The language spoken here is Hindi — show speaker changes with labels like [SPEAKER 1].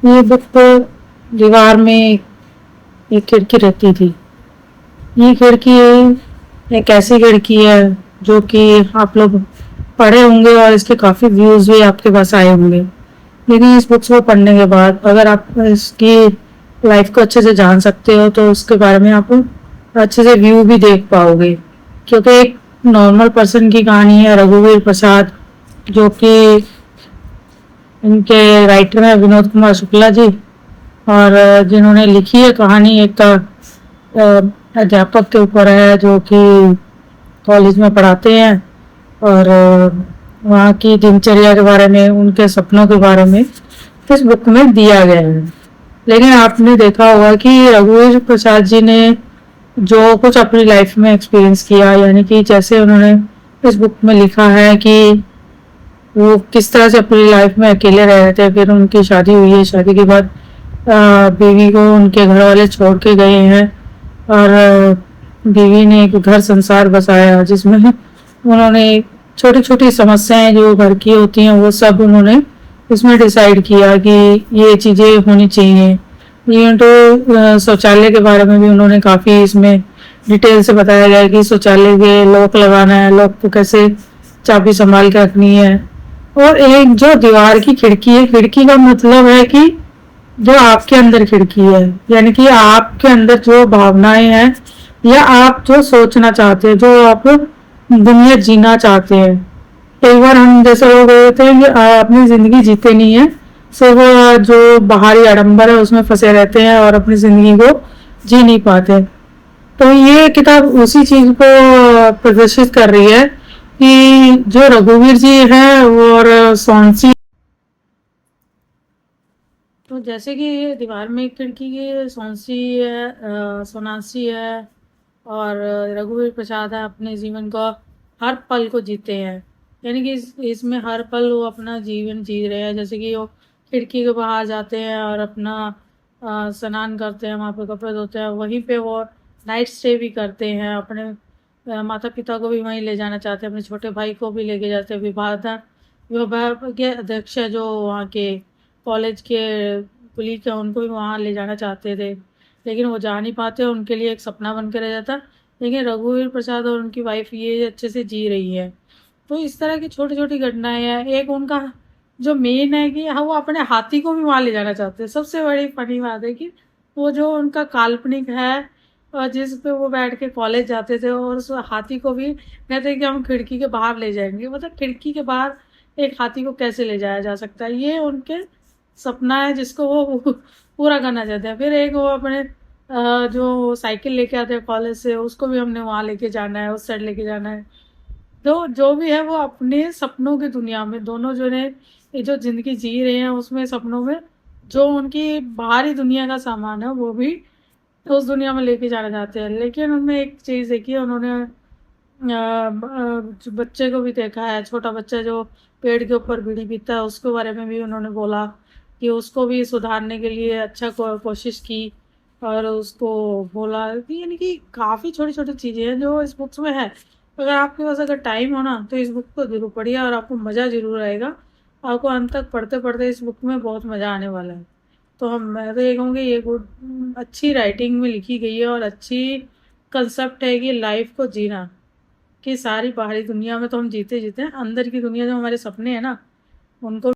[SPEAKER 1] ये बुक तो दीवार में एक खिड़की रहती थी। ये खिड़की एक ऐसी खिड़की है जो कि आप लोग पढ़े होंगे और इसके काफ़ी व्यूज़ भी आपके पास आए होंगे। लेकिन इस बुक्स को पढ़ने के बाद अगर आप इसकी लाइफ को अच्छे से जान सकते हो तो उसके बारे में आप अच्छे से व्यू भी देख पाओगे, क्योंकि एक नॉर्मल पर्सन की कहानी है। रघुवीर प्रसाद जो कि इनके राइटर हैं विनोद कुमार शुक्ला जी, और जिन्होंने लिखी है कहानी एक अध्यापक के ऊपर है जो कि कॉलेज में पढ़ाते हैं, और वहाँ की दिनचर्या के बारे में, उनके सपनों के बारे में इस बुक में दिया गया है। लेकिन आपने देखा होगा कि रघुवीर प्रसाद जी ने जो कुछ अपनी लाइफ में एक्सपीरियंस किया, यानी कि जैसे उन्होंने इस बुक में लिखा है कि वो किस तरह से अपनी लाइफ में अकेले रह रहे थे, फिर उनकी शादी हुई है, शादी के बाद बीवी को उनके घर वाले छोड़ के गए हैं, और बीवी ने एक घर संसार बसाया जिसमें उन्होंने छोटी छोटी समस्याएं जो घर की होती हैं वो सब उन्होंने इसमें डिसाइड किया कि ये चीज़ें होनी चाहिए। इवन तो शौचालय के बारे में भी उन्होंने काफ़ी इसमें डिटेल से बताया गया है कि शौचालय के लॉक लगाना है, लॉक को कैसे चाबी संभाल के रखनी है। और एक जो दीवार की खिड़की है, खिड़की का मतलब है कि जो आपके अंदर खिड़की है, यानी कि आपके अंदर जो भावनाएं हैं या आप जो सोचना चाहते हैं, जो आप दुनिया जीना चाहते हैं। कई बार हम जैसे लोग होते हैं कि अपनी जिंदगी जीते नहीं है, सिर्फ जो बाहरी आडंबर है उसमें फंसे रहते हैं और अपनी जिंदगी को जी नहीं पाते। तो ये किताब उसी चीज को प्रदर्शित कर रही है कि जो रघुवीर जी हैं और सोनसी, तो जैसे कि ये दीवार में एक खिड़की की सोनसी है, सोनासी है, और रघुवीर प्रसाद है अपने जीवन का हर पल को जीते हैं। यानी कि इसमें हर पल वो अपना जीवन जी रहे हैं। जैसे कि वो खिड़की के बाहर जाते हैं और अपना स्नान करते हैं, वहाँ पे कपड़े धोते हैं, वहीं पे वो नाइट स्टे भी करते हैं। अपने माता पिता को भी वहीं ले जाना चाहते हैं, अपने छोटे भाई को भी लेके जाते हैं। विभाग के अध्यक्ष है जो वहाँ के कॉलेज के कुलीग हैं, उनको भी वहाँ ले जाना चाहते थे, लेकिन वो जा नहीं पाते, उनके लिए एक सपना बन के रह जाता। लेकिन रघुवीर प्रसाद और उनकी वाइफ ये अच्छे से जी रही है। तो इस तरह की छोटी छोटी घटनाएं हैं। एक उनका जो मेन है कि हाँ, वो अपने हाथी को भी वहाँ ले जाना चाहते हैं। सबसे बड़ी फनी बात है कि वो जो उनका काल्पनिक है, और जिस पे वो बैठ के कॉलेज जाते थे, और उस हाथी को भी कहते हैं कि हम खिड़की के बाहर ले जाएंगे। मतलब खिड़की के बाहर एक हाथी को कैसे ले जाया जा सकता है, ये उनके सपना है जिसको वो पूरा करना चाहते हैं। फिर एक वो अपने जो साइकिल लेके आते हैं कॉलेज से, उसको भी हमने वहाँ लेके जाना है, उस साइड लेके जाना है। तो जो भी है वो अपने सपनों की दुनिया में, दोनों जो ने ये जो जिंदगी जी रहे हैं उसमें सपनों में जो उनकी बाहरी दुनिया का सामान है वो भी उस दुनिया में लेके जाना चाहते हैं। लेकिन उनमें एक चीज़ देखी है उन्होंने, जो बच्चे को भी देखा है, छोटा बच्चा जो पेड़ के ऊपर बीड़ी पीता है, उसके बारे में भी उन्होंने बोला कि उसको भी सुधारने के लिए अच्छा कोशिश की, और उसको बोला कि यानी कि काफ़ी छोटी छोटी चीज़ें हैं जो इस बुक्स में है। अगर आपके पास अगर टाइम हो ना तो इस बुक को जरूर पढ़िए और आपको मज़ा ज़रूर आएगा। आपको अंत तक पढ़ते पढ़ते इस बुक में बहुत मज़ा आने वाला है। तो मैं तो ये कहूँगी ये गुड अच्छी राइटिंग में लिखी गई है, और अच्छी कंसेप्ट है कि लाइफ को जीना, कि सारी बाहरी दुनिया में तो हम जीते जीते हैं, अंदर की दुनिया जो हमारे सपने हैं ना उनको